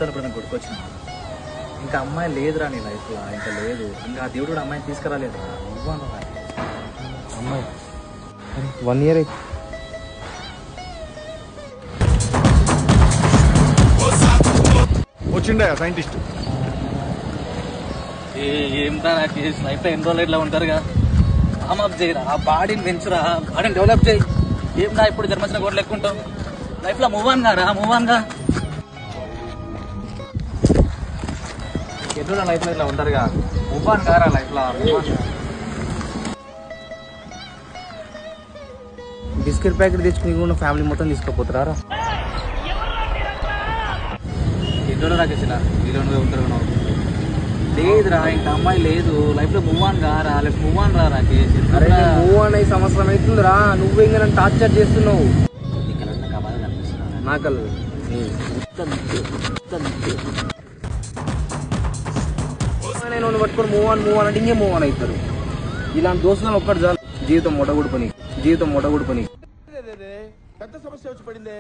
జీవితంలో ఇప్పుడు గుర్తుకొచ్చిన ఇంకా అమ్మాయి లేదురా నీ లైఫ్లో, ఇంకా లేదు. ఇంకా ఆ దేవుడు కూడా అమ్మాయిని తీసుకురాలేదురా. నువ్వు అన్న అమ్మాయి 1 year అయితే వచ్చిండే సైంటిస్ట్. ఏంటా నాకు లైఫ్లో ఎన్ని రోజులు ఇట్లా ఉంటారుగా. వామప్ చేయరా, ఆ బాడీని పెంచురా, బాడీని డెవలప్ చేయి. ఏంటా ఇప్పుడు జన్మచిన కూడా లెక్కుంటాం. లైఫ్లో మూవ్ ఆన్ కారా, మూవ్ ఆన్ గా. ఎన్నో లైఫ్లో ఇట్లా ఉంటారుగా, మూవ్ ఆన్ కారా లైఫ్లో. బిస్కెట్ ప్యాకెట్ తెచ్చుకుని కూడా ఫ్యామిలీ మొత్తం తీసుకుపోతారా? ఎన్నో రాకేసిన వీళ్ళు ఉంటారు లేదురా, ఇంకా అమ్మాయి లేదు. లైఫ్ లో మూవ్ ఆన్ కారా, లైఫ్ మూవ్ ఆన్ రా రాకేష్. అరే మూవ్ ఆన్ అయ్యి సంవత్సరం అవుతుందిరా, నువ్వు ఇంకా నన్ను టార్చర్ చేస్తున్నావు. నాకల్ నేను పట్టుకొని మూవ్ ఆన్ అంటే ఇంకే మూవ్ ఆన్ అవుతారు. ఇలాంటి దోస్తులను ఒక్కటి చాలు జీవితం మొట్టగొడు పని. పెద్ద సమస్య వచ్చి పడిందే.